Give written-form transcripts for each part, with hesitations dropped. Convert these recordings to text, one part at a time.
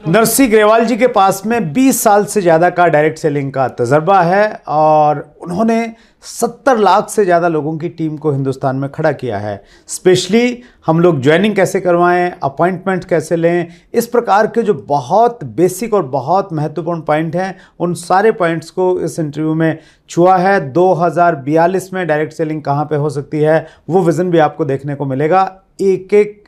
नरसी ग्रेवाल जी के पास में 20 साल से ज़्यादा का डायरेक्ट सेलिंग का तजर्बा है और उन्होंने 70 लाख से ज़्यादा लोगों की टीम को हिंदुस्तान में खड़ा किया है। स्पेशली हम लोग ज्वाइनिंग कैसे करवाएं, अपॉइंटमेंट कैसे लें, इस प्रकार के जो बहुत बेसिक और बहुत महत्वपूर्ण पॉइंट हैं, उन सारे पॉइंट्स को इस इंटरव्यू में छुआ है। 2042 में डायरेक्ट सेलिंग कहाँ पे हो सकती है, वो विज़न भी आपको देखने को मिलेगा। एक एक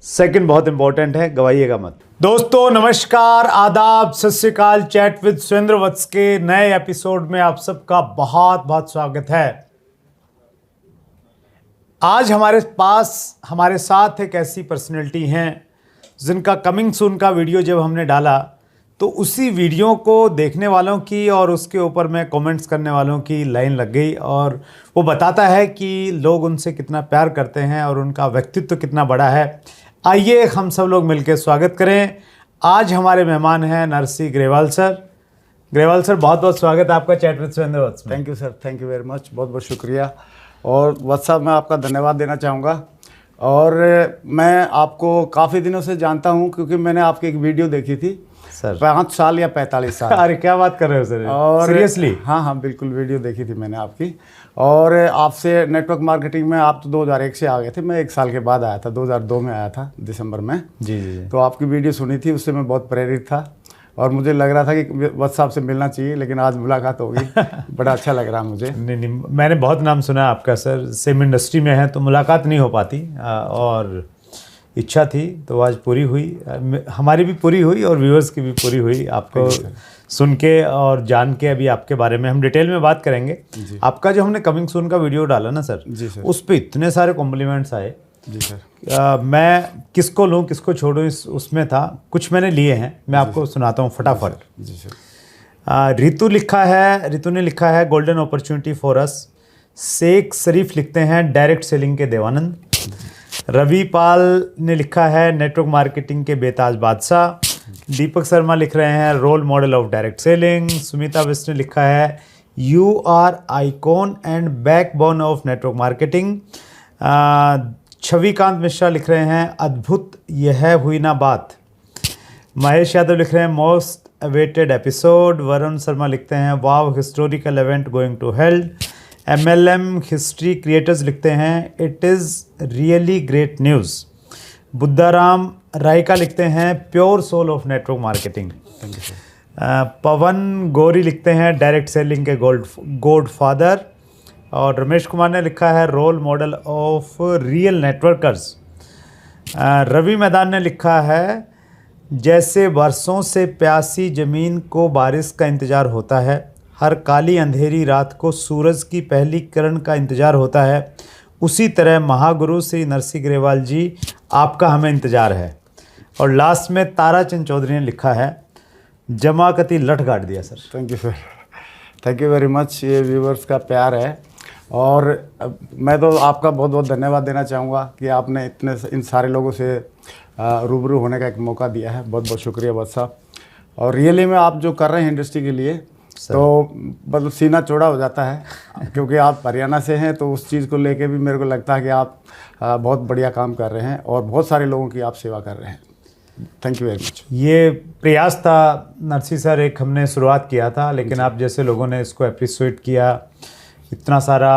सेकंड बहुत इंपॉर्टेंट है, गवाइएगा मत। दोस्तों नमस्कार, आदाब, सत श्री अकाल। चैट विद सुरेंद्र वत्स के नए एपिसोड में आप सबका बहुत बहुत स्वागत है। आज हमारे साथ एक ऐसी पर्सनैलिटी हैं जिनका कमिंग सून का वीडियो जब हमने डाला तो उसी वीडियो को देखने वालों की और उसके ऊपर में कमेंट्स करने वालों की लाइन लग गई और वो बताता है कि लोग उनसे कितना प्यार करते हैं और उनका व्यक्तित्व कितना बड़ा है। आइए हम सब लोग मिलकर स्वागत करें। आज हमारे मेहमान हैं नरसी ग्रेवाल सर। ग्रेवाल सर, बहुत बहुत स्वागत है आपका चैट विद सुरेंद्र वत्स में। Thank you sir, thank you very much, बहुत बहुत शुक्रिया। और वत्स साहब, मैं आपका धन्यवाद देना चाहूँगा। और मैं आपको काफ़ी दिनों से जानता हूँ क्योंकि मैंने आपकी एक वीडियो देखी थी सर। 5 साल या 45 साल। अरे क्या बात कर रहे हो सर, और सीरियसली? हाँ, बिल्कुल वीडियो देखी थी मैंने आपकी। और आपसे नेटवर्क मार्केटिंग में आप तो 2001 से आ गए थे, मैं 1 साल के बाद आया था, 2002 में आया था दिसंबर में। जी। तो आपकी वीडियो सुनी थी, उससे मैं बहुत प्रेरित था और मुझे लग रहा था कि वत्स साहब से मिलना चाहिए, लेकिन आज मुलाकात होगी। बड़ा अच्छा लग रहा मुझे। नहीं, मैंने बहुत नाम सुना आपका सर, सेम इंडस्ट्री में है तो मुलाकात नहीं हो पाती और इच्छा थी तो आज पूरी हुई, हमारी भी पूरी हुई और व्यूअर्स की भी पूरी हुई। आपको सुन के और जान के अभी आपके बारे में हम डिटेल में बात करेंगे। आपका जो हमने कमिंग सून का वीडियो डाला ना सर, जी सर, उस पर इतने सारे कॉम्प्लीमेंट्स आए। जी सर। मैं किसको लूँ किसको छोड़ूँ उसमें था, कुछ मैंने लिए हैं, मैं आपको सुनाता हूँ फटाफट। जी सर। रितु ने लिखा है golden opportunity for us. Sheikh Sharif लिखते हैं डायरेक्ट सेलिंग के देवानंद। रवि पाल ने लिखा है नेटवर्क मार्केटिंग के बेताज बादशाह। दीपक शर्मा लिख रहे हैं role model of direct selling. Sumita Visht ने लिखा है you are icon and backbone of network marketing. Chhavikant Mishra लिख रहे हैं अद्भुत यह हुई ना बात। महेश यादव लिख रहे हैं most awaited episode. Varun Sharma लिखते हैं wow historical event going to held. MLM history creators लिखते हैं it is really great news. Budharam Raika लिखते हैं pure soul of network marketing. Pawan Gauri लिखते हैं डायरेक्ट सेलिंग के गॉड फादर। और रमेश कुमार ने लिखा है role model of real networkers. Ravi Maidan ने लिखा है जैसे बरसों से प्यासी ज़मीन को बारिश का इंतज़ार होता है, हर काली अंधेरी रात को सूरज की पहली किरण का इंतज़ार होता है, उसी तरह महागुरु श्री नरसी ग्रेवाल जी आपका हमें इंतज़ार है। और लास्ट में ताराचंद चौधरी ने लिखा है जमाकती लठ गाड़ दिया sir. Thank you sir, thank you very much. ये व्यूवर्स का प्यार है और मैं तो आपका बहुत बहुत धन्यवाद देना चाहूँगा कि आपने इन सारे लोगों से रूबरू होने का एक मौका दिया है। बहुत बहुत शुक्रिया वत्स साहब। और रियली में आप जो कर रहे हैं इंडस्ट्री के लिए तो मतलब सीना चौड़ा हो जाता है क्योंकि आप हरियाणा से हैं, तो उस चीज़ को लेके भी मेरे को लगता है कि आप बहुत बढ़िया काम कर रहे हैं और बहुत सारे लोगों की आप सेवा कर रहे हैं। Thank you very much. ये प्रयास था नरसी सर, एक हमने शुरुआत किया था, लेकिन आप जैसे लोगों ने इसको अप्रिशिएट किया। इतना सारा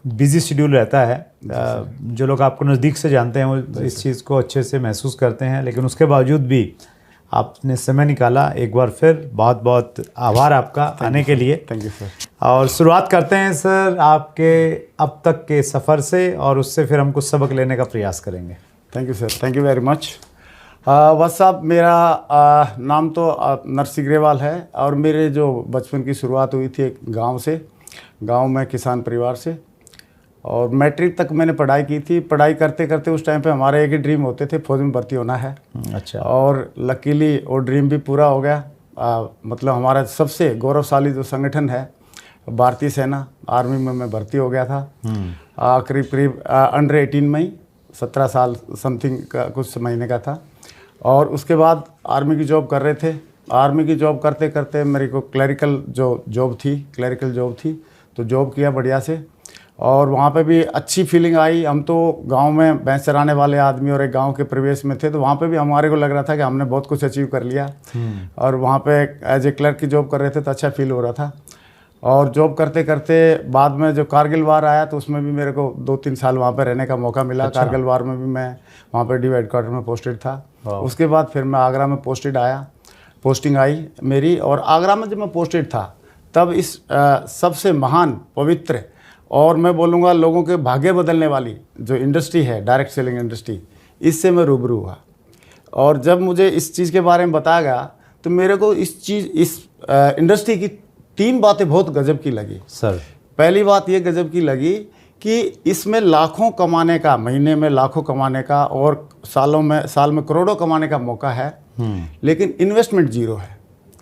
बिजी शेड्यूल रहता है, जो लोग आपको नज़दीक से जानते हैं वो इस चीज़ को अच्छे से महसूस करते हैं, लेकिन उसके बावजूद भी आपने समय निकाला। एक बार फिर बहुत बहुत आभार आपका आने के लिए। Thank you sir. और शुरुआत करते हैं सर आपके अब तक के सफ़र से और उससे फिर हम कुछ सबक लेने का प्रयास करेंगे। Thank you sir, thank you very much. Vats साहब, मेरा नाम तो नरसी ग्रेवाल है और मेरे जो बचपन की शुरुआत हुई थी एक गांव से, गांव में किसान परिवार से, और मैट्रिक तक मैंने पढ़ाई की थी। पढ़ाई करते करते उस टाइम पे हमारे एक ही ड्रीम होते थे, फौज में भर्ती होना है। अच्छा। और लकीली वो ड्रीम भी पूरा हो गया। मतलब हमारा सबसे गौरवशाली जो संगठन है भारतीय सेना, आर्मी में मैं भर्ती हो गया था। करीब अंडर 18 में ही, 17 साल समथिंग का कुछ महीने का था। और उसके बाद आर्मी की जॉब कर रहे थे। आर्मी की जॉब करते करते मेरे को क्लरिकल जॉब थी, तो जॉब किया बढ़िया से। और वहाँ पे भी अच्छी फीलिंग आई। हम तो गांव में भैंस चराने वाले आदमी और एक गांव के परिवेश में थे, तो वहाँ पे भी हमारे को लग रहा था कि हमने बहुत कुछ अचीव कर लिया। और वहाँ पे एज ए क्लर्क की जॉब कर रहे थे तो अच्छा फील हो रहा था। और जॉब करते करते बाद में जो कारगिल वार आया तो उसमें भी मेरे को 2-3 साल वहाँ पे रहने का मौका मिला। अच्छा। कारगिल वार में भी मैं वहाँ पे DO हेडक्वार्टर में पोस्टेड था। उसके बाद फिर मैं आगरा में पोस्टिंग आई मेरी। और आगरा में जब मैं पोस्टेड था तब इस सबसे महान, पवित्र और मैं बोलूँगा लोगों के भाग्य बदलने वाली जो इंडस्ट्री है, डायरेक्ट सेलिंग इंडस्ट्री, इससे मैं रूबरू हुआ। और जब मुझे इस चीज़ के बारे में बताया गया तो मेरे को इस इंडस्ट्री की 3 बातें बहुत गजब की लगी। सर, पहली बात ये गजब की लगी कि इसमें लाखों कमाने का, महीने में लाखों कमाने का और साल में करोड़ों कमाने का मौका है, लेकिन इन्वेस्टमेंट जीरो है।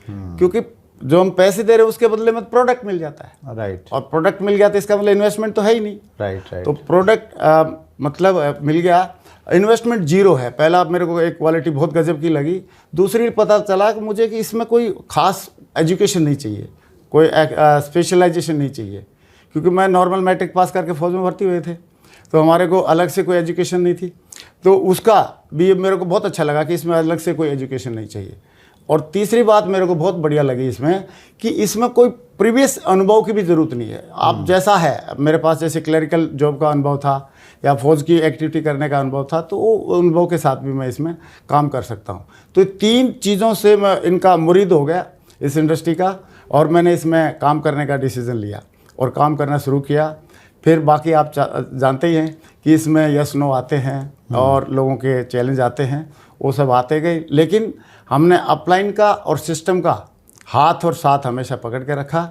क्योंकि जो हम पैसे दे रहे हैं उसके बदले में प्रोडक्ट मिल जाता है। राइट। और प्रोडक्ट मिल गया तो इसका मतलब इन्वेस्टमेंट तो है ही नहीं। राइट। तो प्रोडक्ट मतलब मिल गया, इन्वेस्टमेंट जीरो है। पहला मेरे को एक क्वालिटी बहुत गजब की लगी। दूसरी पता चला कि मुझे कि इसमें कोई खास एजुकेशन नहीं चाहिए, कोई स्पेशलाइजेशन नहीं चाहिए, क्योंकि मैं नॉर्मल मैट्रिक पास करके फौज में भर्ती हुए थे, तो हमारे को अलग से कोई एजुकेशन नहीं थी। तो उसका भी मेरे को बहुत अच्छा लगा कि इसमें अलग से कोई एजुकेशन नहीं चाहिए। और तीसरी बात मेरे को बहुत बढ़िया लगी इसमें कि इसमें कोई प्रीवियस अनुभव की भी ज़रूरत नहीं है। आप जैसा है, मेरे पास जैसे क्लरिकल जॉब का अनुभव था या फौज की एक्टिविटी करने का अनुभव था, तो वो अनुभव के साथ भी मैं इसमें काम कर सकता हूँ। तो 3 चीज़ों से मैं इनका मुरीद हो गया, इस इंडस्ट्री का, और मैंने इसमें काम करने का डिसीज़न लिया और काम करना शुरू किया। फिर बाकी आप जानते ही हैं कि इसमें यस नो आते हैं और लोगों के चैलेंज आते हैं, वो सब आते गए, लेकिन हमने अपलाइन का और सिस्टम का हाथ और साथ हमेशा पकड़ के रखा।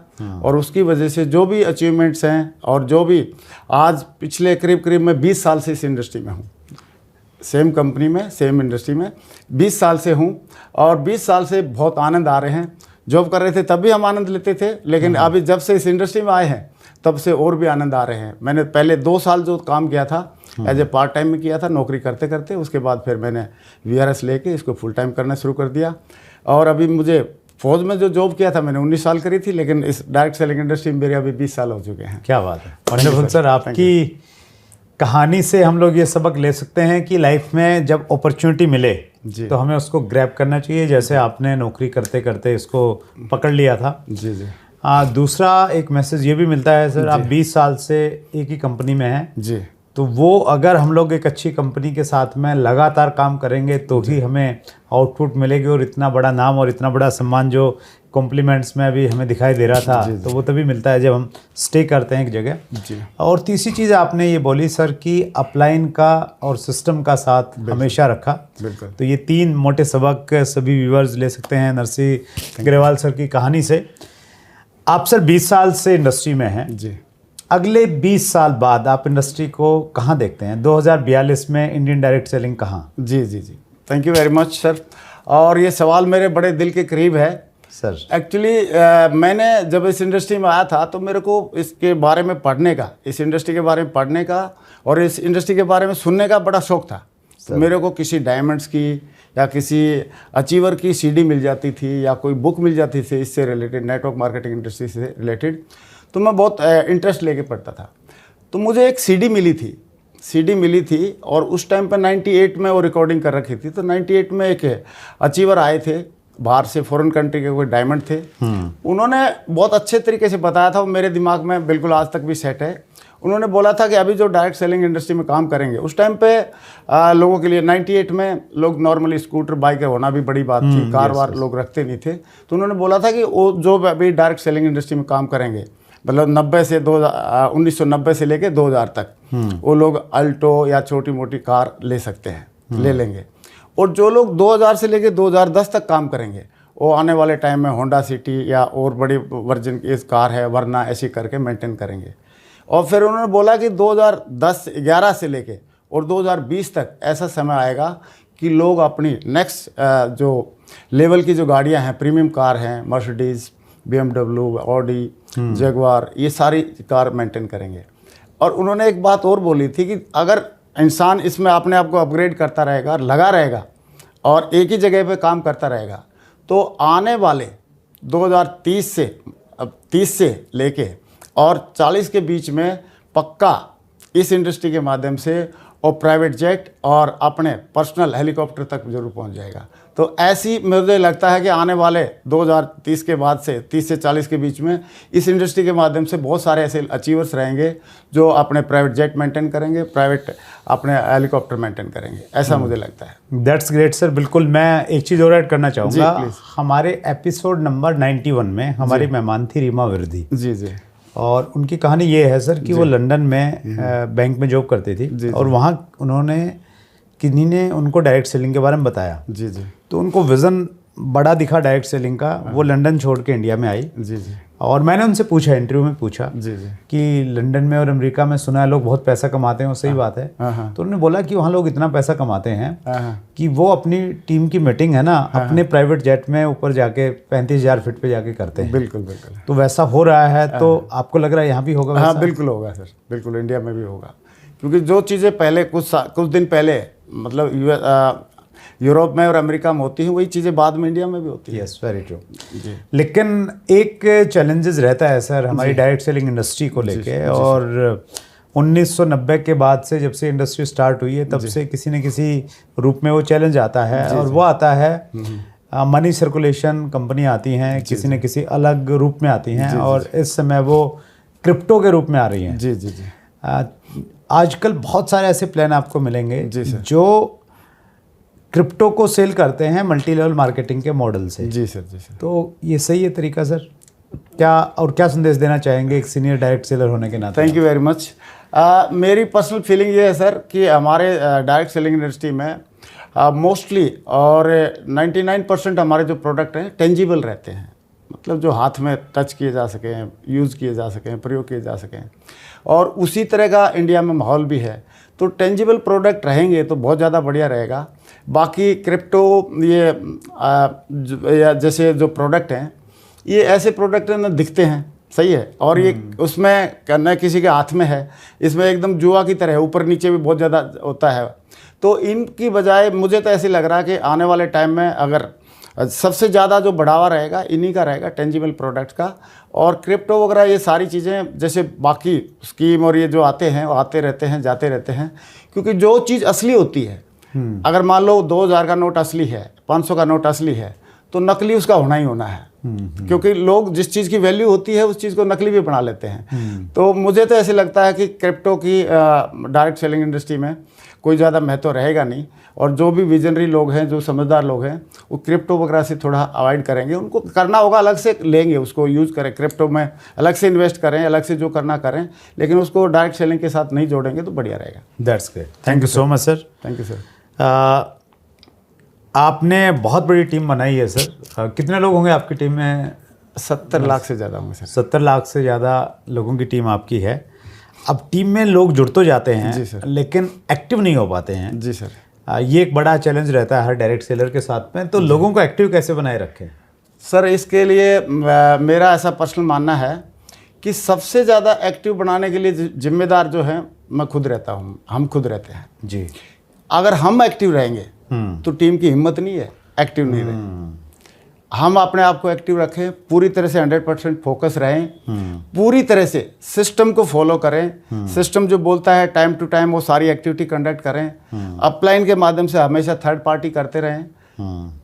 और उसकी वजह से जो भी अचीवमेंट्स हैं और जो भी आज पिछले करीब मैं 20 साल से इस इंडस्ट्री में हूँ, सेम कंपनी में, सेम इंडस्ट्री में 20 साल से हूँ। और 20 साल से बहुत आनंद आ रहे हैं। जॉब कर रहे थे तब भी हम आनंद लेते थे, लेकिन अभी जब से इस इंडस्ट्री में आए हैं तब से और भी आनंद आ रहे हैं। मैंने पहले 2 साल जो काम किया था एज ए पार्ट टाइम में किया था, नौकरी करते करते, उसके बाद फिर मैंने VRS लेके इसको फुल टाइम करना शुरू कर दिया। और अभी मुझे फौज में जो जॉब किया था मैंने 19 साल करी थी, लेकिन इस डायरेक्ट सेलिंग इंडस्ट्री में मेरे अभी 20 साल हो चुके हैं। क्या बात है वंडरफुल सर। आपकी कहानी से हम लोग ये सबक ले सकते हैं कि लाइफ में जब अपॉर्चुनिटी मिले तो हमें उसको ग्रैब करना चाहिए, जैसे आपने नौकरी करते करते इसको पकड़ लिया था। जी। दूसरा एक मैसेज ये भी मिलता है सर, आप 20 साल से एक ही कंपनी में हैं जी, तो वो अगर हम लोग एक अच्छी कंपनी के साथ में लगातार काम करेंगे तो ही हमें आउटपुट मिलेगी, और इतना बड़ा नाम और इतना बड़ा सम्मान जो कॉम्प्लीमेंट्स में अभी हमें दिखाई दे रहा था, तो वो तभी मिलता है जब हम स्टे करते हैं एक जगह। जी। और तीसरी चीज़ आपने ये बोली सर कि अपलाइन का और सिस्टम का साथ हमेशा रखा। बिल्कुल। तो ये 3 मोटे सबक सभी व्यूअर्स ले सकते हैं नरसिंह ग्रेवाल सर की कहानी से। आप सर 20 साल से इंडस्ट्री में हैं जी। अगले 20 साल बाद आप इंडस्ट्री को कहाँ देखते हैं? 2042 में इंडियन डायरेक्ट सेलिंग कहाँ? जी। Thank you very much sir. और ये सवाल मेरे बड़े दिल के करीब है सर। एक्चुअली मैंने जब इस इंडस्ट्री में आया था तो मेरे को इसके बारे में पढ़ने का, इस इंडस्ट्री के बारे में पढ़ने का और इस इंडस्ट्री के बारे में सुनने का बड़ा शौक था। तो मेरे को किसी डायमंड्स की या किसी अचीवर की CD मिल जाती थी या कोई बुक मिल जाती थी इससे रिलेटेड, नेटवर्क मार्केटिंग इंडस्ट्री से रिलेटेड, तो मैं बहुत इंटरेस्ट लेके पढ़ता था। तो मुझे एक CD मिली थी और उस टाइम पर 98 में वो रिकॉर्डिंग कर रखी थी। तो 98 में एक अचीवर आए थे बाहर से, फॉरेन कंट्री के कोई डायमंड थे। उन्होंने बहुत अच्छे तरीके से बताया था, वो मेरे दिमाग में बिल्कुल आज तक भी सेट है। उन्होंने बोला था कि अभी जो डायरेक्ट सेलिंग इंडस्ट्री में काम करेंगे, उस टाइम पे लोगों के लिए 98 में लोग नॉर्मली स्कूटर बाइक होना भी बड़ी बात थी, कार वार लोग रखते नहीं थे। तो उन्होंने बोला था कि वो जो अभी डायरेक्ट सेलिंग इंडस्ट्री में काम करेंगे, मतलब 1990 से लेके 2000 तक वो लोग अल्टो या छोटी मोटी कार ले सकते हैं, ले लेंगे। और जो लोग 2000 से लेके 2010 तक काम करेंगे, वो आने वाले टाइम में होंडा सिटी या और बड़ी वर्जन की कार है, वरना ऐसी करके मेंटेन करेंगे। और फिर उन्होंने बोला कि 2010-11 से लेके और 2020 तक ऐसा समय आएगा कि लोग अपनी नेक्स्ट जो लेवल की जो गाड़ियां हैं, प्रीमियम कार हैं, मर्सिडीज़, BMW, ऑडी, जगुआर, ये सारी कार मेंटेन करेंगे। और उन्होंने एक बात और बोली थी कि अगर इंसान इसमें अपने आप को अपग्रेड करता रहेगा, लगा रहेगा और एक ही जगह पे काम करता रहेगा, तो आने वाले 2030 से लेके और 40 के बीच में पक्का इस इंडस्ट्री के माध्यम से और प्राइवेट जेट और अपने पर्सनल हेलीकॉप्टर तक जरूर पहुंच जाएगा। तो ऐसी मुझे लगता है कि आने वाले 2030 के बाद से 30 से 40 के बीच में इस इंडस्ट्री के माध्यम से बहुत सारे ऐसे अचीवर्स रहेंगे जो अपने प्राइवेट जेट मेंटेन करेंगे, प्राइवेट अपने हेलीकॉप्टर मेंटेन करेंगे, ऐसा मुझे लगता है। That's great sir. बिल्कुल, मैं एक चीज़ और ऐड करना चाहूँगा। please। हमारे एपिसोड नंबर 91 में हमारी मेहमान थी रीमा विरदी, जी जी। और उनकी कहानी ये है सर कि वो लंदन में बैंक में जॉब करती थी, और वहाँ उन्होंने किन्हीं ने उनको डायरेक्ट सेलिंग के बारे में बताया। जी जी। तो उनको विज़न बड़ा दिखा डायरेक्ट सेलिंग का। वो लंदन छोड़ के इंडिया में आई। जी जी। और मैंने उनसे पूछा, इंटरव्यू में पूछा जी जी। कि लंदन में और अमेरिका में सुना है लोग बहुत पैसा कमाते हैं, वो सही बात है। तो उन्होंने बोला कि वहाँ लोग इतना पैसा कमाते हैं कि वो अपनी टीम की मीटिंग है ना अपने प्राइवेट जेट में ऊपर जाके 35,000 फीट पे जाके करते हैं। बिल्कुल बिल्कुल। तो वैसा हो रहा है, तो आपको लग रहा है यहाँ भी होगा वैसा? हाँ बिल्कुल होगा सर, बिल्कुल इंडिया में भी होगा, क्योंकि जो चीज़ें पहले कुछ दिन पहले मतलब यूरोप में और अमेरिका में होती हैं, वही चीज़ें बाद में इंडिया में भी होती है। Yes, very true. लेकिन एक चैलेंजेस रहता है सर हमारी डायरेक्ट सेलिंग इंडस्ट्री को लेके, और 1990 के बाद से जब से इंडस्ट्री स्टार्ट हुई है तब से किसी न किसी रूप में वो चैलेंज आता है, और वो आता है मनी सर्कुलेशन। कंपनी आती हैं किसी न किसी अलग रूप में आती हैं, और इस समय वो क्रिप्टो के रूप में आ रही हैं। जी जी जी। आजकल बहुत सारे ऐसे प्लान आपको मिलेंगे जो क्रिप्टो को सेल करते हैं मल्टी लेवल मार्केटिंग के मॉडल से। जी सर, जी सर। तो ये सही है तरीका सर? क्या संदेश देना चाहेंगे एक सीनियर डायरेक्ट सेलर होने के नाते? Thank you very much. मेरी पर्सनल फीलिंग ये है सर कि हमारे डायरेक्ट सेलिंग इंडस्ट्री में मोस्टली और 99% हमारे जो प्रोडक्ट हैं टेंजिबल रहते हैं, मतलब जो हाथ में टच किए जा सकें, यूज़ किए जा सकें, प्रयोग किए जा सकें, और उसी तरह का इंडिया में माहौल भी है। तो टेंजिबल प्रोडक्ट रहेंगे तो बहुत ज़्यादा बढ़िया रहेगा। बाकी क्रिप्टो ये जैसे जो प्रोडक्ट हैं, ये ऐसे प्रोडक्ट हैं ना दिखते हैं, सही है, और ये उसमें न किसी के हाथ में है, इसमें एकदम जुआ की तरह है, ऊपर नीचे भी बहुत ज़्यादा होता है। तो इनकी बजाय मुझे तो ऐसे लग रहा है कि आने वाले टाइम में अगर सबसे ज़्यादा जो बढ़ावा रहेगा इन्हीं का रहेगा, टेंजिबल प्रोडक्ट का। और क्रिप्टो वगैरह ये सारी चीज़ें जैसे बाकी स्कीम और ये जो आते हैं वो आते रहते हैं, जाते रहते हैं, क्योंकि जो चीज़ असली होती है, अगर मान लो 2000 का नोट असली है, 500 का नोट असली है, तो नकली उसका होना ही होना है, क्योंकि लोग जिस चीज़ की वैल्यू होती है उस चीज़ को नकली भी बना लेते हैं। तो मुझे तो ऐसे लगता है कि क्रिप्टो की डायरेक्ट सेलिंग इंडस्ट्री में कोई ज़्यादा महत्व रहेगा नहीं, और जो भी विजनरी लोग हैं, जो समझदार लोग हैं, वो क्रिप्टो वगैरह से थोड़ा अवॉइड करेंगे। उनको करना होगा, अलग से लेंगे, उसको यूज़ करें, क्रिप्टो में अलग से इन्वेस्ट करें, अलग से जो करना करें, लेकिन उसको डायरेक्ट सेलिंग के साथ नहीं जोड़ेंगे तो बढ़िया रहेगा। That's great, thank you so much sir. Thank you sir. आपने बहुत बड़ी टीम बनाई है सर। कितने लोग होंगे आपकी टीम में? 70 लाख से ज़्यादा होंगे सर। 70 लाख से ज़्यादा लोगों की टीम आपकी है। अब टीम में लोग जुड़ तो जाते हैं जी सर, लेकिन एक्टिव नहीं हो पाते हैं। जी सर। ये एक बड़ा चैलेंज रहता है हर डायरेक्ट सेलर के साथ में। तो लोगों को एक्टिव कैसे बनाए रखें? सर इसके लिए मेरा ऐसा पर्सनल मानना है कि सबसे ज़्यादा एक्टिव बनाने के लिए जिम्मेदार जो है मैं खुद रहता हूँ, हम खुद रहते हैं जी। अगर हम एक्टिव रहेंगे तो टीम की हिम्मत नहीं है एक्टिव नहीं रहे। हम अपने आप को एक्टिव रखें, पूरी तरह से 100% फोकस रहें, पूरी तरह से सिस्टम को फॉलो करें। सिस्टम जो बोलता है टाइम टू टाइम वो सारी एक्टिविटी कंडक्ट करें। अपलाइन के माध्यम से हमेशा थर्ड पार्टी करते रहें।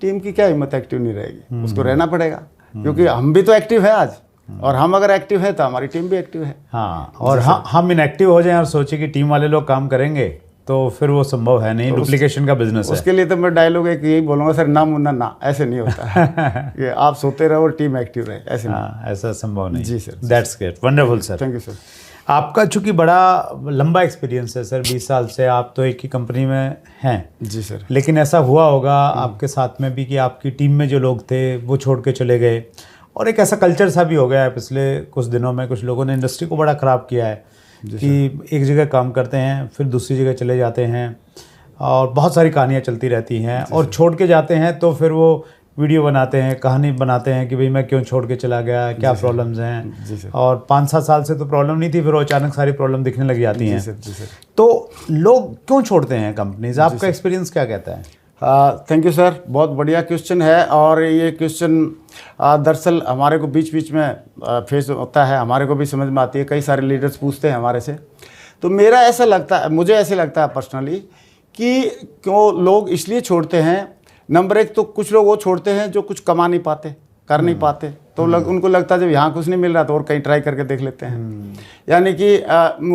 टीम की क्या हिम्मत एक्टिव नहीं रहेगी, उसको रहना पड़ेगा, क्योंकि हम भी तो एक्टिव है आज, और हम अगर एक्टिव है तो हमारी टीम भी एक्टिव है। हाँ, और हम इनएक्टिव हो जाएं और सोचे कि टीम वाले लोग काम करेंगे तो फिर वो संभव है नहीं। डुप्लीकेशन का बिजनेस है। उसके लिए तो मैं डायलॉग एक यही बोलूँगा सर, ना मुन्ना ना, ऐसे नहीं होता है कि आप सोते रहो और टीम एक्टिव रहे, ऐसे नहीं। ऐसा संभव नहीं। जी sir. That's great, wonderful sir. Thank you sir. आपका चूंकि बड़ा लंबा एक्सपीरियंस है सर, 20 साल से आप तो एक ही कंपनी में हैं। जी सर। लेकिन ऐसा हुआ होगा आपके साथ में भी कि आपकी टीम में जो लोग थे वो छोड़ के चले गए, और एक ऐसा कल्चर सा भी हो गया है पिछले कुछ दिनों में। कुछ लोगों ने इंडस्ट्री को बड़ा ख़राब किया है कि एक जगह काम करते हैं फिर दूसरी जगह चले जाते हैं, और बहुत सारी कहानियाँ चलती रहती हैं, और छोड़ के जाते हैं तो फिर वो वीडियो बनाते हैं, कहानी बनाते हैं कि भाई मैं क्यों छोड़ के चला गया, क्या प्रॉब्लम्स हैं। और 5-7 साल से तो प्रॉब्लम नहीं थी, फिर वो अचानक सारी प्रॉब्लम दिखने लग जाती हैं। तो लोग क्यों छोड़ते हैं कंपनीज? आपका एक्सपीरियंस क्या कहता है? थैंक यू सर, बहुत बढ़िया क्वेश्चन है। और ये क्वेश्चन दरअसल हमारे को बीच बीच में फेस होता है, हमारे को भी समझ में आती है, कई सारे लीडर्स पूछते हैं हमारे से। तो मेरा ऐसा लगता है, मुझे ऐसे लगता है पर्सनली कि क्यों लोग इसलिए छोड़ते हैं। नंबर एक तो कुछ लोग वो छोड़ते हैं जो कुछ कमा नहीं पाते, कर नहीं पाते, तो उनको लगता है जब यहाँ कुछ नहीं मिल रहा तो और कहीं ट्राई करके देख लेते हैं। यानी कि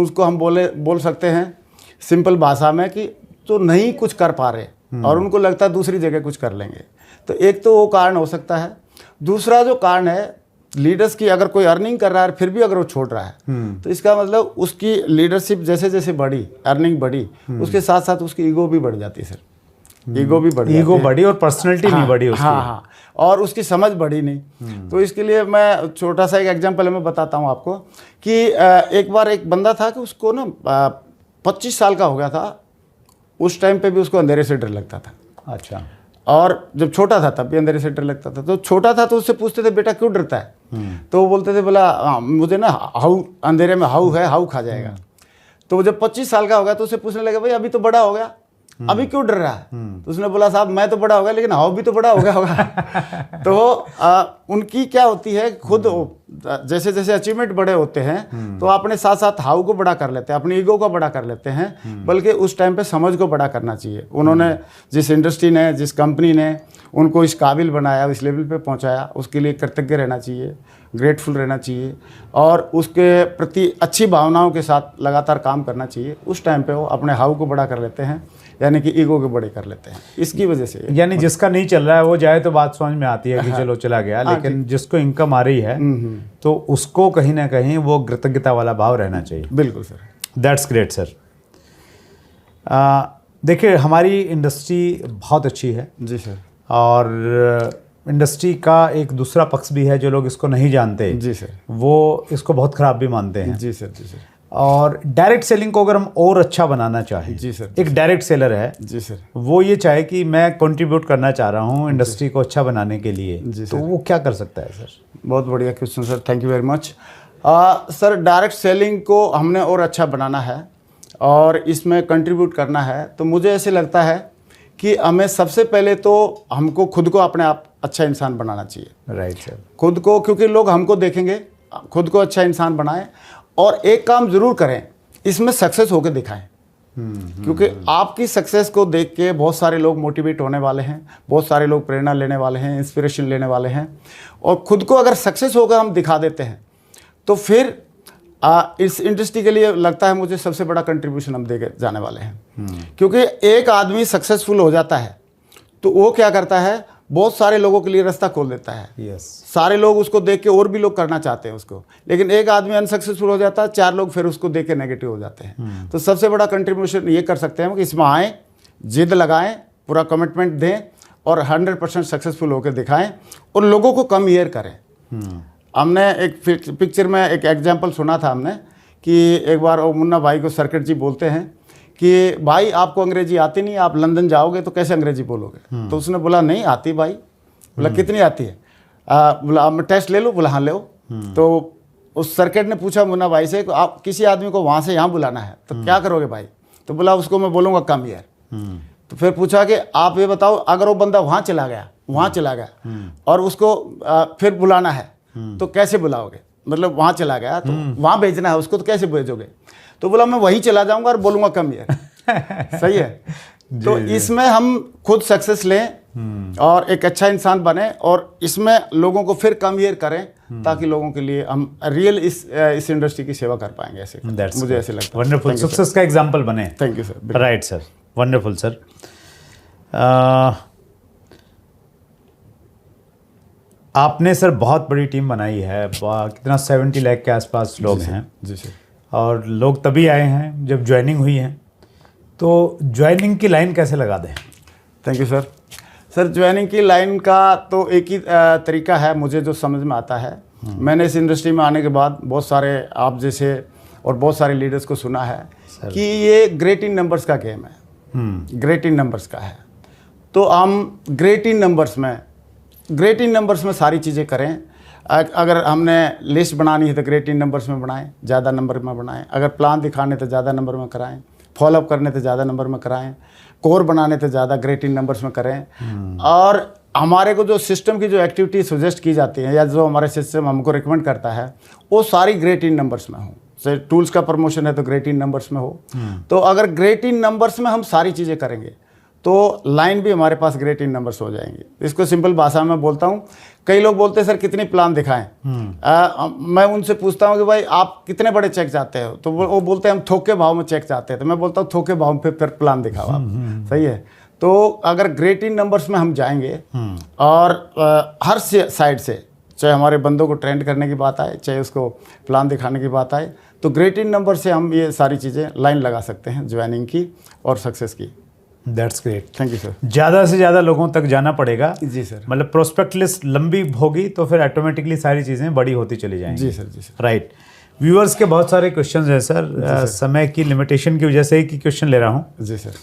उसको हम बोल सकते हैं सिंपल भाषा में कि तो नहीं कुछ कर पा रहे और उनको लगता है दूसरी जगह कुछ कर लेंगे। तो एक तो वो कारण हो सकता है। दूसरा जो कारण है लीडर्स की, अगर कोई अर्निंग कर रहा है फिर भी अगर वो छोड़ रहा है तो इसका मतलब उसकी लीडरशिप जैसे जैसे बढ़ी, अर्निंग बढ़ी, उसके साथ साथ उसकी ईगो भी बढ़ जाती है सर। ईगो भी बढ़ जाती है, ईगो बढ़ी और पर्सनैलिटी नहीं बढ़ी उसकी। हाँ, और उसकी समझ बढ़ी नहीं। तो इसके लिए मैं छोटा सा एक एग्जांपल मैं बताता हूँ आपको कि एक बार एक बंदा था कि उसको ना 25 साल का हो गया था। उस टाइम पे भी उसको अंधेरे से डर लगता था। अच्छा। और जब छोटा था तब भी अंधेरे से डर लगता था। तो छोटा था तो उससे पूछते थे बेटा क्यों डरता है, तो वो बोलते थे बोला मुझे ना हाउ, अंधेरे में हाउ है, हाउ खा जाएगा। तो जब 25 साल का हो गया तो उससे पूछने लगा भाई अभी तो बड़ा हो गया, अभी क्यों डर रहा है? तो उसने बोला साहब मैं तो बड़ा हो गया लेकिन हाउ भी तो बड़ा हो गया होगा। तो उनकी क्या होती है, खुद जैसे जैसे अचीवमेंट बड़े होते हैं तो अपने साथ साथ हाउ को बड़ा कर लेते हैं, अपनी ईगो को बड़ा कर लेते हैं, बल्कि उस टाइम पे समझ को बड़ा करना चाहिए। उन्होंने जिस इंडस्ट्री ने, जिस कंपनी ने उनको इस काबिल बनाया, इस लेवल पे पहुंचाया, उसके लिए कृतज्ञ रहना चाहिए, ग्रेटफुल रहना चाहिए और उसके प्रति अच्छी भावनाओं के साथ लगातार काम करना चाहिए। उस टाइम पे वो अपने हाउ को बड़ा कर लेते हैं, यानी कि ईगो को बड़े कर लेते हैं। इसकी वजह से यानी जिसका नहीं चल रहा है वो जाए तो बात समझ में आती है कि चलो चला गया, लेकिन जिसको इनकम आ रही है तो उसको कहीं ना कहीं वो कृतज्ञता वाला भाव रहना चाहिए। बिल्कुल सर, दैट्स ग्रेट सर। देखिए हमारी इंडस्ट्री बहुत अच्छी है जी सर, और इंडस्ट्री का एक दूसरा पक्ष भी है जो लोग इसको नहीं जानते जी सर, वो इसको बहुत ख़राब भी मानते हैं। जी सर, जी सर। और डायरेक्ट सेलिंग को अगर हम और अच्छा बनाना चाहें, जी सर, एक डायरेक्ट सेलर है जी सर, वो ये चाहे कि मैं कंट्रीब्यूट करना चाह रहा हूँ इंडस्ट्री को अच्छा बनाने के लिए, तो वो क्या कर सकता है सर? बहुत बढ़िया question sir, thank you very much. Sir direct selling को हमने और अच्छा बनाना है और इसमें कंट्रीब्यूट करना है, तो मुझे ऐसे लगता है कि हमें सबसे पहले तो हमको खुद को अपने आप अच्छा इंसान बनाना चाहिए। राइट सर, खुद को, क्योंकि लोग हमको देखेंगे, खुद को अच्छा इंसान बनाएं और एक काम ज़रूर करें, इसमें सक्सेस होकर दिखाएं। क्योंकि आपकी सक्सेस को देख के बहुत सारे लोग मोटिवेट होने वाले हैं, बहुत सारे लोग प्रेरणा लेने वाले हैं, इंस्पिरेशन लेने वाले हैं। और खुद को अगर सक्सेस होकर हम दिखा देते हैं तो फिर इस इंडस्ट्री के लिए लगता है मुझे सबसे बड़ा कंट्रीब्यूशन हम दे जाने वाले हैं। क्योंकि एक आदमी सक्सेसफुल हो जाता है तो वो क्या करता है, बहुत सारे लोगों के लिए रास्ता खोल देता है। यस, सारे लोग उसको देख के और भी लोग करना चाहते हैं उसको, लेकिन एक आदमी अनसक्सेसफुल हो जाता है, 4 लोग फिर उसको देख के नेगेटिव हो जाते हैं। तो सबसे बड़ा कंट्रीब्यूशन ये कर सकते हैं कि इसमें आएँ, जिद लगाएं, पूरा कमिटमेंट दें और 100% सक्सेसफुल होकर दिखाएं और लोगों को कम ईयर करें। हमने एक पिक्चर में एक एग्जाम्पल सुना था हमने कि एक बार वो मुन्ना भाई को सर्किट जी बोलते हैं कि भाई आपको अंग्रेजी आती नहीं, आप लंदन जाओगे तो कैसे अंग्रेजी बोलोगे? तो उसने बोला नहीं आती भाई। बोला कितनी आती है? बोला आप टेस्ट ले लो। बोला हाँ ले। तो उस सर्किट ने पूछा मुन्ना भाई से आप किसी आदमी को वहाँ से यहाँ बुलाना है तो क्या करोगे भाई? तो बोला उसको मैं बोलूँगा कम ईयर। तो फिर पूछा कि आप ये बताओ अगर वो बंदा वहाँ चला गया और उसको फिर बुलाना है तो कैसे बुलाओगे? मतलब वहाँ चला गया तो वहाँ भेजना है उसको तो कैसे भेजोगे? तो बोला मैं वहीं चला जाऊंगा और बोलूँगा कम ईयर। सही है। तो इसमें हम खुद सक्सेस लें और एक अच्छा इंसान बने और इसमें लोगों को फिर कम ईयर करें ताकि लोगों के लिए हम रियल इस इंडस्ट्री की सेवा कर पाएंगे। ऐसे मुझे ऐसे लगता है। वंडरफुल, सक्सेस का एग्जांपल बने। Thank you sir. Right sir, wonderful sir. आपने सर बहुत बड़ी टीम बनाई है, कितना 70 लाख के आसपास लोग हैं। जी सर। और लोग तभी आए हैं जब ज्वाइनिंग हुई है, तो ज्वाइनिंग की लाइन कैसे लगा दें? Thank you sir. Sir joining की लाइन का तो एक ही तरीका है मुझे जो समझ में आता है। मैंने इस इंडस्ट्री में आने के बाद बहुत सारे आप जैसे और बहुत सारे लीडर्स को सुना है कि ये ग्रेट इन नंबर्स का गेम है। ग्रेट इन नंबर्स का है, तो हम ग्रेट इन नंबर्स में सारी चीज़ें करें। अगर हमने लिस्ट बनानी है तो ग्रेट इन नंबर्स में बनाएं, ज़्यादा नंबर में बनाएं। अगर प्लान दिखाने तो ज़्यादा नंबर में कराएं, फॉलोअप करने तो ज़्यादा नंबर में कराएं। कोर बनाने थे ज़्यादा, ग्रेट इन नंबर्स में करें। और हमारे को जो सिस्टम की जो एक्टिविटी सजेस्ट की जाती है या जो हमारे सिस्टम हमको रिकमेंड करता है वो सारी ग्रेट इन नंबर्स में हो। जैसे टूल्स का प्रमोशन है तो ग्रेट इन नंबर्स में हो। तो अगर ग्रेट इन नंबर्स में हम सारी चीज़ें करेंगे तो लाइन भी हमारे पास ग्रेट इन नंबर्स हो जाएंगे। इसको सिंपल भाषा में बोलता हूँ, कई लोग बोलते हैं सर कितनी प्लान दिखाएं। मैं उनसे पूछता हूँ कि भाई आप कितने बड़े चेक चाहते हो, तो वो बोलते हैं हम थोक के भाव में चेक चाहते हैं। तो मैं बोलता हूँ थोक के भाव पे फिर प्लान दिखाओ आप। सही है। तो अगर ग्रेट इन नंबर्स में हम जाएंगे और हर साइड से, चाहे हमारे बंदों को ट्रेंड करने की बात आए, चाहे उसको प्लान दिखाने की बात आए, तो ग्रेट इन नंबर से हम ये सारी चीज़ें लाइन लगा सकते हैं ज्वाइनिंग की और सक्सेस की। That's great. Thank you sir. ज़्यादा से ज़्यादा लोगों तक जाना पड़ेगा। जी सर। मतलब प्रोस्पेक्ट लिस्ट लंबी होगी तो फिर ऑटोमेटिकली सारी चीज़ें बड़ी होती चली जाएंगी। जी सर। जी सर। राइट। व्यूअर्स के बहुत सारे क्वेश्चंस हैं सर, समय की लिमिटेशन की वजह से एक ही क्वेश्चन ले रहा हूँ। जी सर।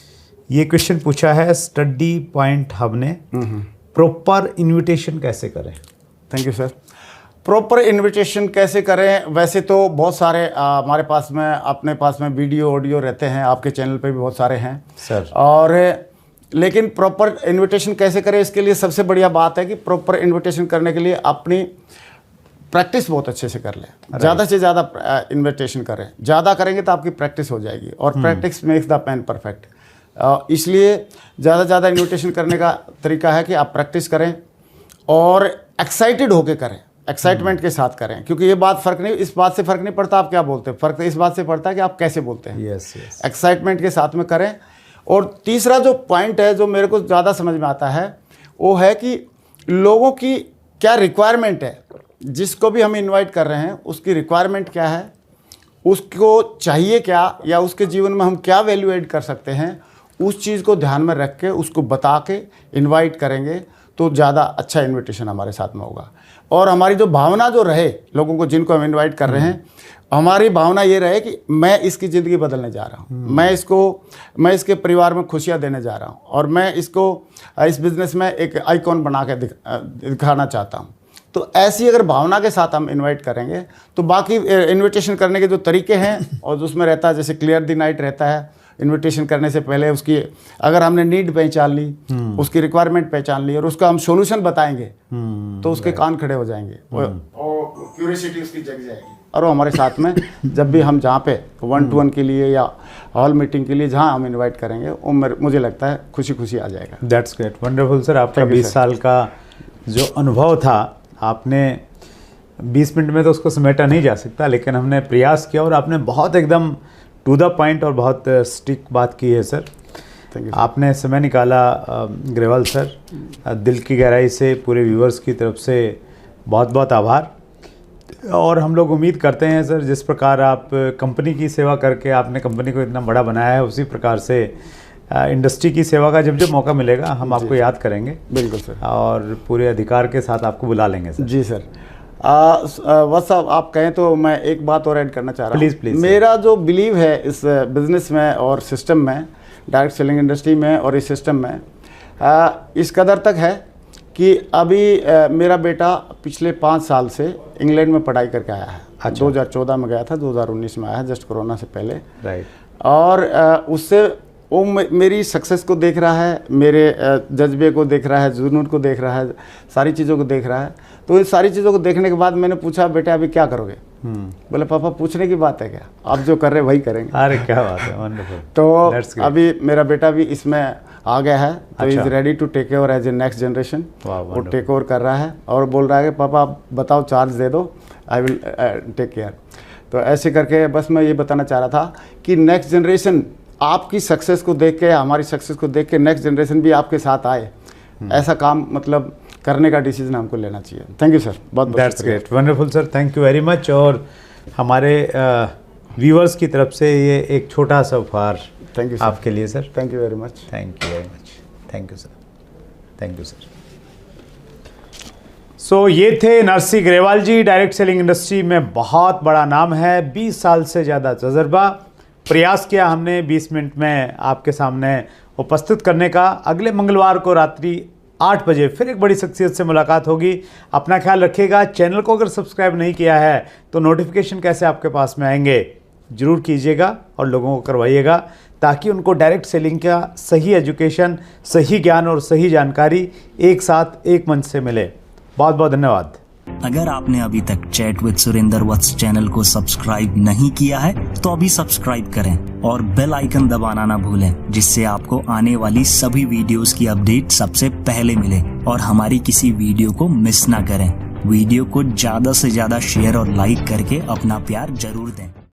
ये क्वेश्चन पूछा है स्टडी पॉइंट हब ने, प्रॉपर इन्विटेशन कैसे करें? Thank you sir. Proper invitation कैसे करें? वैसे तो बहुत सारे हमारे पास में, अपने पास में वीडियो ऑडियो रहते हैं, आपके चैनल पे भी बहुत सारे हैं सर। और लेकिन प्रॉपर इनविटेशन कैसे करें, इसके लिए सबसे बढ़िया बात है कि प्रॉपर इनविटेशन करने के लिए अपनी प्रैक्टिस बहुत अच्छे से कर लें। ज़्यादा से ज़्यादा इन्विटेशन करें। ज़्यादा करेंगे तो आपकी प्रैक्टिस हो जाएगी और practice makes the man perfect. इसलिए ज़्यादा से ज़्यादा इन्विटेशन करने का तरीका है कि आप प्रैक्टिस करें और एक्साइटेड होकर करें, एक्साइटमेंट के साथ करें। क्योंकि ये बात फ़र्क नहीं, इस बात से फ़र्क नहीं पड़ता आप क्या बोलते हैं, फ़र्क इस बात से पड़ता है कि आप कैसे बोलते हैं। Yes yes. एक्साइटमेंट के साथ में करें। और तीसरा जो पॉइंट है जो मेरे को ज़्यादा समझ में आता है वो है कि लोगों की क्या रिक्वायरमेंट है, जिसको भी हम इनवाइट कर रहे हैं उसकी रिक्वायरमेंट क्या है, उसको चाहिए क्या, या उसके जीवन में हम क्या वैल्यू ऐड कर सकते हैं, उस चीज़ को ध्यान में रख के उसको बता के इनवाइट करेंगे तो ज़्यादा अच्छा इनविटेशन हमारे साथ में होगा। और हमारी जो भावना जो रहे लोगों को जिनको हम इनवाइट कर रहे हैं, हमारी भावना ये रहे कि मैं इसकी ज़िंदगी बदलने जा रहा हूँ, मैं इसके परिवार में खुशियाँ देने जा रहा हूँ और मैं इसको इस बिज़नेस में एक आइकॉन बना के दिखाना चाहता हूँ। तो ऐसी अगर भावना के साथ हम इनवाइट करेंगे तो बाकी इनविटेशन करने के जो तरीके हैं और उसमें रहता है, जैसे क्लियर द नाइट रहता है, इनविटेशन करने से पहले उसकी अगर हमने नीड पहचान ली, उसकी रिक्वायरमेंट पहचान ली और उसका हम सॉल्यूशन बताएंगे तो उसके कान खड़े हो जाएंगे और क्यूरियोसिटी उसकी जग जाएगी। और वो हमारे साथ में जब भी हम जहाँ पे 1-to-1 के लिए या हॉल मीटिंग के लिए जहाँ हम इनवाइट करेंगे वो मुझे लगता है खुशी खुशी आ जाएगा। That's great, wonderful sir. आपका 20 साल का जो अनुभव था, आपने 20 मिनट में तो उसको समेटा नहीं जा सकता, लेकिन हमने प्रयास किया और आपने बहुत एकदम टू द पॉइंट और बहुत स्टिक बात की है सर। आपने समय निकाला ग्रेवाल सर, दिल की गहराई से पूरे व्यूअर्स की तरफ से बहुत बहुत आभार। और हम लोग उम्मीद करते हैं सर, जिस प्रकार आप कंपनी की सेवा करके आपने कंपनी को इतना बड़ा बनाया है, उसी प्रकार से इंडस्ट्री की सेवा का जब जब मौका मिलेगा हम आपको याद करेंगे। बिल्कुल सर। और पूरे अधिकार के साथ आपको बुला लेंगे सर। जी सर। बस साहब आप कहें तो मैं एक बात और ऐड करना चाह रहा हूँ। प्लीज़। मेरा जो बिलीव है इस बिज़नेस में और सिस्टम में, डायरेक्ट सेलिंग इंडस्ट्री में और इस सिस्टम में, इस कदर तक है कि अभी मेरा बेटा पिछले 5 साल से इंग्लैंड में पढ़ाई करके आया है। अच्छा। 2014 में गया था, 2019 में आया, जस्ट कोरोना से पहले। राइट। और उससे वो मेरी सक्सेस को देख रहा है, मेरे जज्बे को देख रहा है, जुनून को देख रहा है, सारी चीज़ों को देख रहा है। तो इन सारी चीज़ों को देखने के बाद मैंने पूछा, बेटा अभी क्या करोगे? बोले पापा पूछने की बात है क्या, आप जो कर रहे वही करेंगे। अरे क्या बात है, वंडरफुल। तो अभी मेरा बेटा भी इसमें आ गया है, तो is ready to take over as a next generation. वो टेक ओवर कर रहा है और बोल रहा है कि पापा आप बताओ, चार्ज दे दो, आई विल टेक केयर। तो ऐसे करके बस मैं ये बताना चाह रहा था कि नेक्स्ट जनरेशन आपकी सक्सेस को देख के, हमारी सक्सेस को देख के नेक्स्ट जनरेशन भी आपके साथ आए, ऐसा काम मतलब करने का डिसीजन हमको लेना चाहिए। थैंक यू सर, बहुत बहुत। That's great, wonderful sir, thank you very much. और हमारे व्यूअर्स की तरफ से ये एक छोटा सा उपहार थैंक यू आपके लिए sir. Thank you very much. Thank you very much. Thank you sir. Thank you sir. So ये थे Narsi Grewal ji, direct selling industry में बहुत बड़ा नाम है, 20 साल से ज़्यादा तजर्बा। प्रयास किया हमने 20 मिनट में आपके सामने उपस्थित करने का। अगले मंगलवार को रात्रि 8 बजे फिर एक बड़ी शख्सियत से मुलाकात होगी। अपना ख्याल रखिएगा। चैनल को अगर सब्सक्राइब नहीं किया है तो नोटिफिकेशन कैसे आपके पास में आएंगे, ज़रूर कीजिएगा और लोगों को करवाइएगा ताकि उनको डायरेक्ट सेलिंग का सही एजुकेशन, सही ज्ञान और सही जानकारी एक साथ एक मंच से मिले। बहुत बहुत धन्यवाद। अगर आपने अभी तक chat with Surendra Vats channel को सब्सक्राइब नहीं किया है तो अभी सब्सक्राइब करें और बेल आइकन दबाना ना भूलें, जिससे आपको आने वाली सभी वीडियोस की अपडेट सबसे पहले मिले और हमारी किसी वीडियो को मिस ना करें। वीडियो को ज्यादा से ज्यादा शेयर और लाइक करके अपना प्यार जरूर दें।